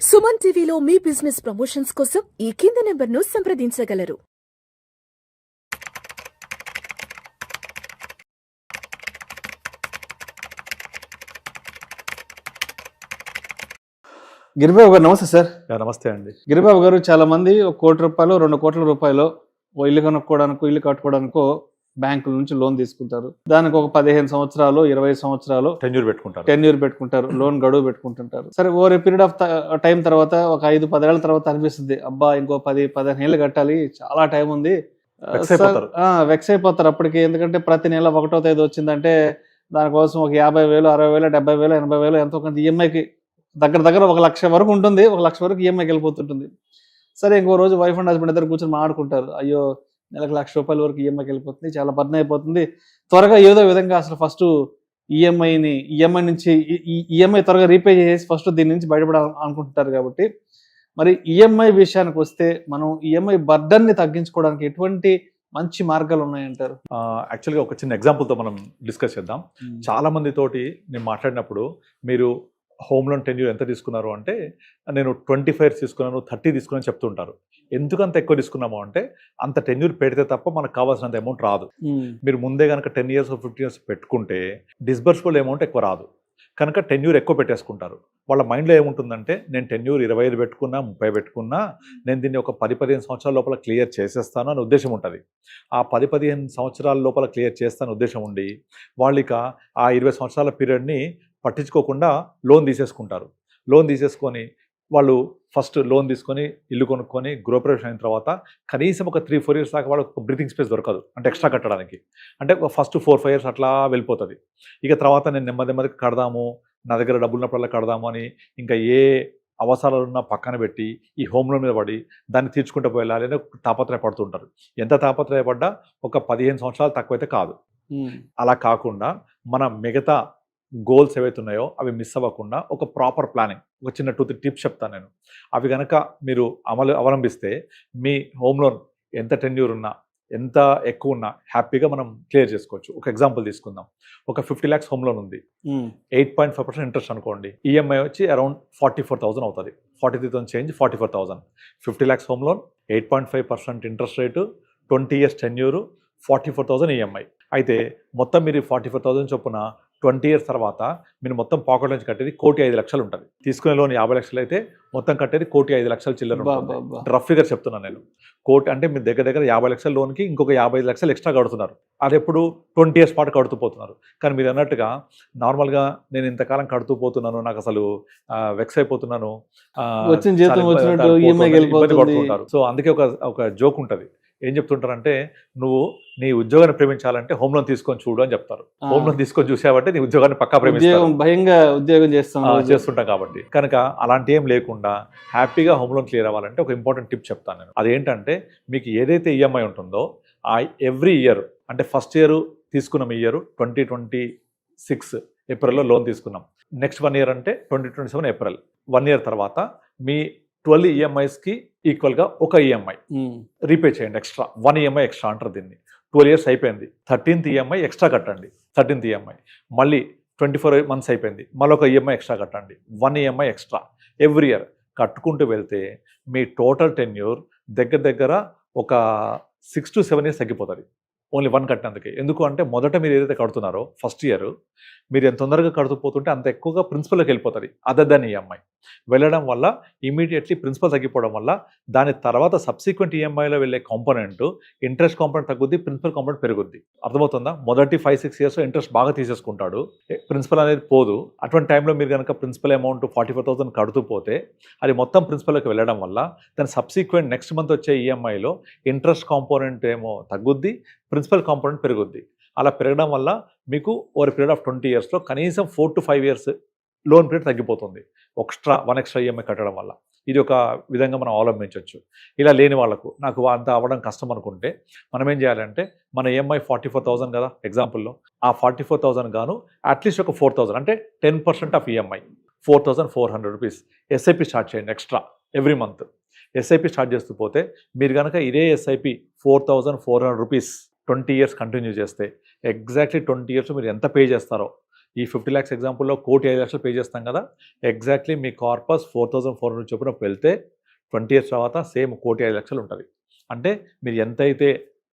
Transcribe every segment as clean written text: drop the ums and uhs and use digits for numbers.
సుమన్ టీవీలో మీ business promotions కోసం ఈ కింది నెంబర్ను సంప్రదించగలరు. గిరిబాబు గారు నమస్తే సార్. నమస్తే అండి. గిరిబాబు గారు, చాలా మంది ₹1 కోటి 2 కోట్ల రూపాయలు ఇల్లు కొనుక్కోవడానికో ఇల్లు కట్టుకోవడానికో బ్యాంకుల నుంచి లోన్ తీసుకుంటారు. దానికి ఒక 15 సంవత్సరాలు 20 సంవత్సరాలు టెన్యూర్ పెట్టుకుంటారు, లోన్ గడువు పెట్టుకుంటుంటారు. సరే, ఓవర్ పీరియడ్ ఆఫ్ టైం తర్వాత ఒక 5-10 ఏళ్ల తర్వాత అనిపిస్తుంది, అబ్బా ఇంకో 10-15 ఏళ్ళు కట్టాలి, చాలా టైం ఉంది, వెక్స్ అయిపోతారు అప్పటికి. ఎందుకంటే ప్రతి నెల 1వ తేదీ వచ్చిందంటే దానికోసం ఒక 50,000, 60,000, 70,000, 80,000 ఎంతో కొంత ఈఎంఐకి దగ్గర 1,00,000 వరకు ఉంటుంది. 1,00,000 వరకు ఈఎంఐకి వెళ్ళిపోతుంటుంది. సరే, ఇంకో రోజు వైఫ్ అండ్ హస్బెండ్ ఇద్దరు కూర్చొని మాట్లాడుకుంటారు, అయ్యో నెలకు ₹1,00,000 వరకు ఈఎంఐకి వెళ్ళిపోతుంది, చాలా బర్న్ అయిపోతుంది, త్వరగా ఏదో విధంగా అసలు ఫస్ట్ ఈఎంఐ నుంచి ఈఎంఐ త్వరగా రీపే చేసి ఫస్ట్ దీని నుంచి బయటపడాలి అనుకుంటుంటారు. కాబట్టి మరి ఈఎంఐ విషయానికి వస్తే మనం ఈఎంఐ బర్డన్ని తగ్గించుకోవడానికి ఎటువంటి మంచి మార్గాలు ఉన్నాయంటారు? యాక్చువల్గా ఒక చిన్న ఎగ్జాంపుల్తో మనం డిస్కస్ చేద్దాం. చాలా మంది తోటి నేను మాట్లాడినప్పుడు, మీరు హోమ్ లోన్ టెన్యూర్ ఎంత తీసుకున్నారు అంటే, నేను 25 years తీసుకున్నాను, 30 తీసుకున్నాను చెప్తుంటారు. ఎందుకంత ఎక్కువ తీసుకున్నాము అంటే, అంత టెన్యూర్ పెడితే తప్ప మనకు కావాల్సినంత అమౌంట్ రాదు. మీరు ముందే కనుక 10 years 15 years పెట్టుకుంటే డిస్బర్స్బుల్ అమౌంట్ ఎక్కువ రాదు. కనుక టెన్యూర్ ఎక్కువ పెట్టేసుకుంటారు. వాళ్ళ మైండ్లో ఏముంటుందంటే, నేను టెన్యూర్ 25 పెట్టుకున్నా, 30 పెట్టుకున్నా, నేను దీన్ని ఒక 10-15 సంవత్సరాల లోపల క్లియర్ చేసేస్తాను అని ఉద్దేశం ఉంటుంది. ఆ 10-15 సంవత్సరాల లోపల క్లియర్ చేస్తాను ఉద్దేశం ఉండి, వాళ్ళు ఇక ఆ 20 సంవత్సరాల పీరియడ్ని పట్టించుకోకుండా లోన్ తీసేసుకుంటారు. లోన్ తీసేసుకొని వాళ్ళు ఫస్ట్ లోన్ తీసుకొని ఇల్లు కొనుక్కొని గృహప్రవేశం అయిన తర్వాత కనీసం ఒక 3-4 years దాకా వాళ్ళకి బ్రీతింగ్ స్పేస్ దొరకదు, అంటే ఎక్స్ట్రా కట్టడానికి. అంటే ఫస్ట్ 4-5 years అట్లా వెళ్ళిపోతుంది. ఇక తర్వాత నేను నెమ్మదిగా కడదాము, నా దగ్గర డబ్బులు ఉన్నప్పుడల్లా కడదాము అని ఇంకా ఏ అవసరాలున్నా పక్కన పెట్టి ఈ హోమ్ లోన్ మీద పడి దాన్ని తీర్చుకుంటూ పోయాలి అని తాపత్రయపడుతుంటారు. ఎంత తాపత్రయపడ్డా ఒక 15 సంవత్సరాలు తక్కువైతే కాదు. అలా కాకుండా మన మిగతా గోల్స్ ఏవైతే ఉన్నాయో అవి మిస్ అవ్వకుండా ఒక ప్రాపర్ ప్లానింగ్, ఒక చిన్న 2-3 టిప్స్ చెప్తాను నేను. అవి కనుక మీరు అవలంబిస్తే మీ హోమ్ లోన్ ఎంత టెన్యూర్ ఉన్నా, ఎంత ఎక్కువ ఉన్నా హ్యాపీగా మనం క్లియర్ చేసుకోవచ్చు. ఒక ఎగ్జాంపుల్ తీసుకుందాం. ఒక 50 lakhs హోమ్ లోన్ ఉంది, 8.5% ఇంట్రెస్ట్ అనుకోండి. ఈఎంఐ వచ్చి అరౌండ్ 44,000 అవుతుంది. 43,000 change 44,000. 50 lakhs home loan, 8.5% interest rate, 20 years tenure, 44,000 EMI. అయితే మొత్తం మీరు 44,000 చొప్పున 20 years తర్వాత మీరు మొత్తం పాకెట్ నుంచి కట్టేది 1,05,00,000 ఉంటుంది. తీసుకునే లోన్ 50 లక్షలు అయితే మొత్తం కట్టేది 1,05,00,000 చిల్లర. రఫ్ ఫిగర్ చెప్తున్నాను నేను. కోటి అంటే మీరు దగ్గర 50 లక్షల లోన్కి ఇంకొక 55 లక్షలు ఎక్స్ట్రా కడుతున్నారు. అది ఎప్పుడు 20 years పాటు కడుతూ పోతున్నారు. కానీ మీరు అన్నట్టుగా నార్మల్గా నేను ఇంతకాలం కడుతూ పోతున్నాను, నాకు అసలు వెక్స్ అయిపోతున్నాను, ఇబ్బంది పడుతుంటారు. సో అందుకే ఒక జోక్ ఉంటుంది. ఏం చెప్తుంటారంటే, నువ్వు నీ ఉద్యోగాన్ని ప్రేమించాలంటే హోమ్ లోన్ తీసుకొని చూడు అని చెప్తారు. హోమ్ లోన్ తీసుకొని చూసావంటే నీ ఉద్యోగాన్ని పక్కా ప్రేమిస్తావు, భయంగా ఉద్యోగం చేస్తుంటాం కాబట్టి. కనుక అలాంటి ఏం లేకుండా హ్యాపీగా హోమ్ లోన్ క్లియర్ అవ్వాలంటే ఒక ఇంపార్టెంట్ టిప్ చెప్తాను నేను. అదేంటంటే, మీకు ఏదైతే ఈఎంఐ ఉంటుందో ఆ ఎవ్రీ ఇయర్, అంటే ఫస్ట్ ఇయర్ తీసుకున్నాం, ఈ ఇయర్ 2026 ఏప్రిల్లో లోన్ తీసుకున్నాం. నెక్స్ట్ 1 year అంటే 2027 ఏప్రిల్. 1 year తర్వాత మీ 12 EMIsకి ఈక్వల్గా ఒక ఈఎంఐ రీపే చేయండి. ఎక్స్ట్రా 1 EMI ఎక్స్ట్రా అంటారు దీన్ని. 12 years అయిపోయింది, 13th EMI ఎక్స్ట్రా కట్టండి. 13th EMI మళ్ళీ 24 months అయిపోయింది, మళ్ళీ ఒక ఈఎంఐ ఎక్స్ట్రా కట్టండి. 1 EMI ఎక్స్ట్రా ఎవ్రీ ఇయర్ కట్టుకుంటూ వెళ్తే మీ టోటల్ టెన్యూర్ దగ్గర ఒక 6 to 7 years తగ్గిపోతుంది, ఓన్లీ 1 కట్టినందుకే. ఎందుకు అంటే, మొదట మీరు ఏదైతే కడుతున్నారో ఫస్ట్ ఇయర్ మీరు ఎంత తొందరగా కడుతూ పోతుంటే అంత ఎక్కువగా ప్రిన్సిపల్కి వెళ్ళిపోతుంది. అదర్ దాన్ ఈఎంఐ వెళ్ళడం వల్ల ఇమీడియట్లీ ప్రిన్సిపల్ తగ్గిపోవడం వల్ల దాని తర్వాత సబ్సిక్వెంట్ ఈఎంఐలో వెళ్ళే కాంపోనెంట్, ఇంట్రెస్ట్ కాంపోనెంట్ తగ్గుద్ది, ప్రిన్సిపల్ కాంపోనెంట్ పెరుగుద్ది. అర్థమవుతుందా? మొదటి 5-6 years ఇంట్రెస్ట్ బాగా తీసేసుకుంటాడు, ప్రిన్సిపల్ అనేది పోదు. అటువంటి టైంలో మీరు కనుక ప్రిన్సిపల్ అమౌంట్ 44,000 కడుతూ పోతే అది మొత్తం ప్రిన్సిపల్కి వెళ్ళడం వల్ల దాని సబ్సిక్వెంట్ నెక్స్ట్ మంత్ వచ్చే ఈఎంఐలో ఇంట్రెస్ట్ కాంపోనెంట్ ఏమో తగ్గుద్ది, ప్రిన్సిపల్ కాంపోనెంట్ పెరుగుద్ది. అలా పెరగడం వల్ల మీకు ఓవర్ పీరియడ్ ఆఫ్ 20 yearsలో కనీసం 4 to 5 years లోన్ పీరియడ్ తగ్గిపోతుంది, వన్ ఎక్స్ట్రా ఈఎంఐ కట్టడం వల్ల. ఇది ఒక విధంగా మనం అవలంబించవచ్చు. ఇలా లేని వాళ్ళకు, నాకు అంత అవ్వడం కష్టం అనుకుంటే మనం ఏం చేయాలంటే, మన ఈఎంఐ 44,000 కదా ఎగ్జాంపుల్లో, ఆ 44,000 గాను అట్లీస్ట్ ఒక 4,000 అంటే 10% of EMI 4,400 rupees SIP start చేయండి extra every month. SIP start చేస్తూ పోతే మీరు కనుక ఇదే ఎస్ఐపి 4,400 రూపీస్ 20 years కంటిన్యూ చేస్తే ఎగ్జాక్ట్లీ 20 years మీరు ఎంత పే చేస్తారో ఈ 50 lakhs ఎగ్జాంపుల్లో 1,05,00,000 పే చేస్తాం కదా, ఎగ్జాక్ట్లీ మీ కార్పస్ 4,400 చొప్పున వెళ్తే 20 years తర్వాత సేమ్ 1,05,00,000 ఉంటుంది. అంటే మీరు ఎంతైతే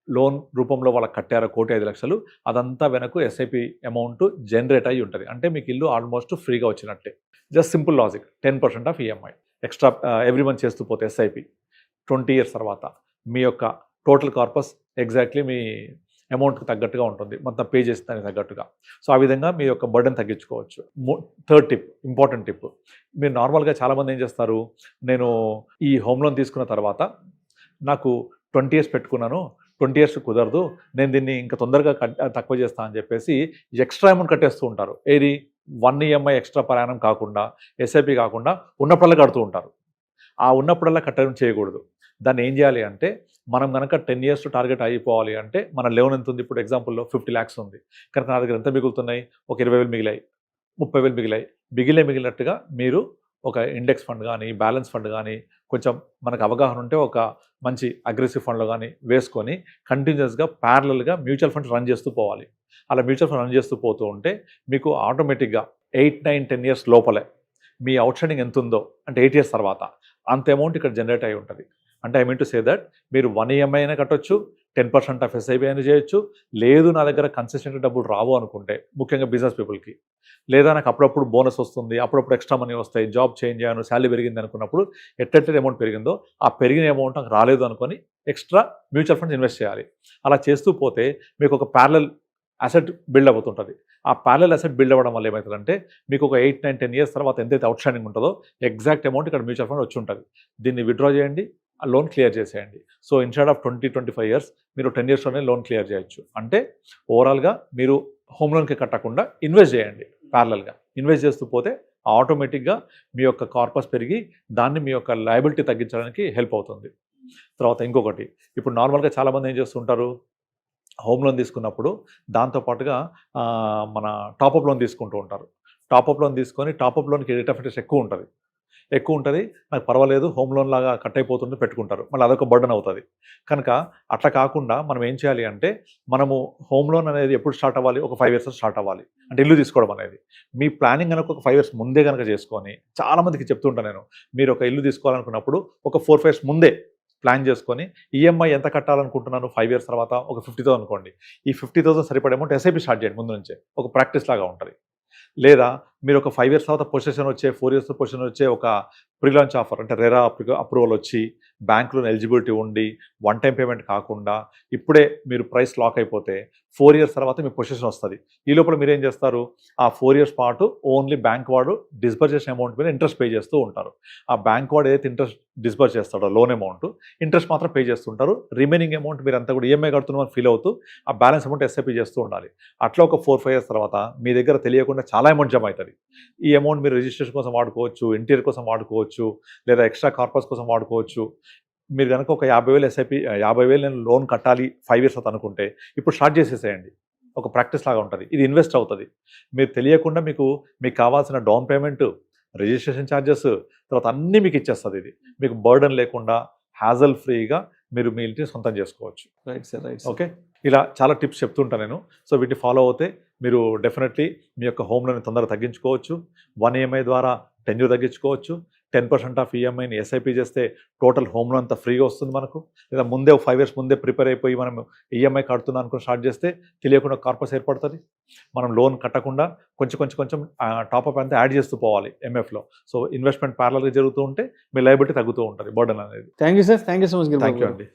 లోన్ రూపంలో వాళ్ళకి కట్టారో 1,05,00,000 అదంతా వెనక ఎస్ఐపి అమౌంట్ జనరేట్ అయ్యి ఉంటుంది. అంటే మీకు ఇల్లు ఆల్మోస్ట్ ఫ్రీగా వచ్చినట్టే. Just simple logic. 10% of EMI extra every month చేస్తూ పోతే ఎస్ఐపి 20 years తర్వాత మీ యొక్క టోటల్ కార్పస్ ఎగ్జాక్ట్లీ మీ అమౌంట్కి తగ్గట్టుగా ఉంటుంది, మొత్తం పే చేస్తే దానికి తగ్గట్టుగా. సో ఆ విధంగా మీ యొక్క బర్డెన్ తగ్గించుకోవచ్చు. థర్డ్ టిప్, ఇంపార్టెంట్ టిప్, మీరు నార్మల్గా చాలామంది ఏం చేస్తారు, నేను ఈ హోమ్ లోన్ తీసుకున్న తర్వాత నాకు 20 years పెట్టుకున్నాను, 20 years కుదరదు, నేను దీన్ని ఇంకా తొందరగా తక్కువ చేస్తా అని చెప్పేసి ఎక్స్ట్రా అమౌంట్ కట్టేస్తూ ఉంటారు. ఏది 1 EMI ఎక్స్ట్రా ప్రయాణం కాకుండా, ఎస్ఐపి కాకుండా ఉన్నప్పుడల్లా కడుతూ ఉంటారు. ఆ ఉన్నప్పుడల్లా కట్టడం చేయకూడదు. దాన్ని ఏం చేయాలి అంటే, మనం కనుక 10 years టార్గెట్ అయిపోవాలి అంటే మన లోన్ ఎంత ఉంది, ఇప్పుడు ఎగ్జాంపుల్లో 50 lakhs ఉంది, కనుక నా దగ్గర ఎంత మిగులుతున్నాయి, ఒక 20,000 మిగిలాయి, 30,000 మిగిలాయి, మిగిలినట్టుగా మీరు ఒక ఇండెక్స్ ఫండ్ కానీ, బ్యాలెన్స్ ఫండ్ కానీ, కొంచెం మనకు అవగాహన ఉంటే ఒక మంచి అగ్రెసివ్ ఫండ్లో కానీ వేసుకొని కంటిన్యూస్గా ప్యారలల్గా మ్యూచువల్ ఫండ్స్ రన్ చేస్తూ పోవాలి. అలా మ్యూచువల్ ఫండ్ రన్ చేస్తూ పోతూ ఉంటే మీకు ఆటోమేటిక్గా 8, 9, 10 years లోపలే మీ అవుట్ స్టాండింగ్ ఎంత ఉందో, అంటే 8 years తర్వాత అంత అమౌంట్ ఇక్కడ జనరేట్ అయి ఉంటుంది. అంటే I mean to say that మీరు 1 EMI అయినా కట్టొచ్చు, 10% ఆఫ్ ఎస్ఐబి అయినా చేయొచ్చు, లేదు నా దగ్గర కన్సిస్టెంట్ డబ్బులు రావు అనుకుంటే, ముఖ్యంగా బిజినెస్ పీపుల్కి, లేదా నాకు అప్పుడప్పుడు బోనస్ వస్తుంది, అప్పుడప్పుడు ఎక్స్ట్రా మనీ వస్తాయి, జాబ్ చేంజ్ అయ్యాను, శాలరీ పెరిగింది అనుకున్నప్పుడు ఎట్టెట్టే అమౌంట్ పెరిగిందో ఆ పెరిగిన అమౌంట్ నాకు రాలేదు అనుకొని ఎక్స్ట్రా మ్యూచువల్ ఫండ్స్ ఇన్వెస్ట్ చేయాలి. అలా చేస్తూ పోతే మీకు ఒక ప్యారలల్ అసెట్ బిల్డ్ అవుతుంటుంది. ఆ ప్యారలల్ అసెట్ బిల్డ్ అవ్వడం వల్ల ఏమవుతుందంటే, మీకు ఒక 8, 9, 10 years తర్వాత ఎంతైతే అవుట్ స్టాండింగ్ ఉంటుందో ఎగ్జాక్ట్ అమౌంట్ ఇక్కడ మ్యూచువల్ ఫండ్ వచ్చి ఉంటుంది. దీన్ని విత్డ్రా చేయండి, ఆ లోన్ క్లియర్ చేసేయండి. సో ఇన్స్టెడ్ ఆఫ్ 20-25 years మీరు 10 yearsలోనే లోన్ క్లియర్ చేయొచ్చు. అంటే ఓవరాల్గా మీరు హోమ్ లోన్కి కట్టకుండా ఇన్వెస్ట్ చేయండి. ప్యారలల్గా ఇన్వెస్ట్ చేస్తూ పోతే ఆటోమేటిక్గా మీ యొక్క కార్పస్ పెరిగి దాన్ని మీ యొక్క లయబిలిటీ తగ్గించడానికి హెల్ప్ అవుతుంది. తర్వాత ఇంకొకటి, ఇప్పుడు నార్మల్గా చాలామంది ఏం చేస్తుంటారు, హోమ్ లోన్ తీసుకున్నప్పుడు దాంతోపాటుగా మన టాపప్ లోన్ తీసుకుంటూ ఉంటారు. టాపప్ లోన్ తీసుకొని టాపప్ లోన్కి రేట్ ఆఫ్ ఇంట్రెస్ట్ ఎక్కువ ఉంటుంది, నాకు పర్వాలేదు హోమ్ లోన్ లాగా కట్ అయిపోతుంది పెట్టుకుంటారు, మళ్ళీ అదొక బర్డన్ అవుతుంది. కనుక అట్లా కాకుండా మనం ఏం చేయాలి అంటే, మనము హోమ్ లోన్ అనేది ఎప్పుడు స్టార్ట్ అవ్వాలి, ఒక 5 years స్టార్ట్ అవ్వాలి. అంటే ఇల్లు తీసుకోవడం అనేది మీ ప్లానింగ్ కనుక ఒక 5 years ముందే కనుక చేసుకొని, చాలామందికి చెప్తుంటాను నేను, మీరు ఒక ఇల్లు తీసుకోవాలనుకున్నప్పుడు ఒక 4-5 years ముందే ప్లాన్ చేసుకొని ఈఎంఐ ఎంత కట్టాలనుకుంటున్నాను 5 years తర్వాత, ఒక 50,000 అనుకోండి, ఈ 50,000 సరిపడే అమౌంట్ ఎస్ఐపి స్టార్ట్ చేయండి ముందు నుంచే, ఒక ప్రాక్టీస్ లాగా ఉంటుంది. లేదా మీరు ఒక 5 years తర్వాత పొజిషన్ వచ్చే, 4 years పొజిషన్ వచ్చే ఒక ప్రీ లాంచ్ ఆఫర్, అంటే రెరా అప్రూవల్ వచ్చి బ్యాంకులో ఎలిజిబిలిటీ ఉండి 1 time పేమెంట్ కాకుండా ఇప్పుడే మీరు ప్రైస్ లాక్ అయిపోతే 4 years తర్వాత మీ పొజిషన్ వస్తుంది. ఈ లోపల మీరు ఏం చేస్తారు, ఆ 4 years పాటు ఓన్లీ బ్యాంక్ వాడు డిస్బర్స్ చేసిన అమౌంట్ మీద ఇంట్రెస్ట్ పే చేస్తూ ఉంటారు. ఆ బ్యాంక్ వాడు ఏదైతే ఇంట్రెస్ట్ డిస్బర్స్ చేస్తాడో లోన్ అమౌంట్, ఇంట్రెస్ట్ మాత్రం పే చేస్తుంటారు. రిమైనింగ్ అమౌంట్ మీరు అంతా కూడా ఈఎంఐ కడుతున్నామని ఫీల్ అవుతూ ఆ బ్యాలెన్స్ అమౌంట్ ఎస్ఐపి చేస్తూ ఉండాలి. అట్లా ఒక 4-5 years తర్వాత మీ దగ్గర తెలియకుండా చాలా అమౌంట్ జమ అవుతుంది. ఈ అమౌంట్ మీరు రిజిస్ట్రేషన్ కోసం వాడుకోవచ్చు, ఇంటీరియర్ కోసం వాడుకోవచ్చు, లేదా ఎక్స్ట్రా కార్పస్ కోసం వాడుకోవచ్చు. మీరు కనుక ఒక 50,000 ఎస్ఐపి 50,000 నేను లోన్ కట్టాలి 5 years తర్వాత అనుకుంటే, ఇప్పుడు స్టార్ట్ చేసేసేయండి. ఒక ప్రాక్టీస్ లాగా ఉంటుంది, ఇది ఇన్వెస్ట్ అవుతుంది. మీరు తెలియకుండా మీకు కావాల్సిన డౌన్ పేమెంట్, రిజిస్ట్రేషన్ ఛార్జెస్, తర్వాత అన్నీ మీకు ఇచ్చేస్తుంది. ఇది మీకు బర్డన్ లేకుండా హ్యాజల్ ఫ్రీగా మీరు మీ ఇంటిని సొంతం చేసుకోవచ్చు. Right sir, right. ఓకే, ఇలా చాలా టిప్స్ చెప్తుంటాను నేను. సో వీటిని ఫాలో అవుతే మీరు డెఫినెట్లీ మీ యొక్క హోమ్ లోన్ తొందరగా తగ్గించుకోవచ్చు. 1 EMI ద్వారా టెన్యూర్ తగ్గించుకోవచ్చు. 10% ఆఫ్ ఈఎంఐని ఎస్ఐపి చేస్తే టోటల్ హోమ్ లోన్ అంతా ఫ్రీగా వస్తుంది మనకు. లేదా ముందే 5 years ముందే ప్రిపేర్ అయిపోయి మనం ఈఎంఐ కడుతున్నాం అనుకుని స్టార్ట్ చేస్తే తెలియకుండా కార్పస్ ఏర్పడుతుంది. మనం లోన్ కట్టకుండా కొంచెం టాప్అప్ అంతా యాడ్ చేస్తూ పోవాలి ఎంఎఫ్లో. సో ఇన్వెస్ట్మెంట్ ప్యారలల్గా జరుగుతూ ఉంటే మీ లయబిలిటీ తగ్గుతూ ఉంటుంది, బర్డన్ అనేది. Thank you sir, thank you so much. Thank you అండి.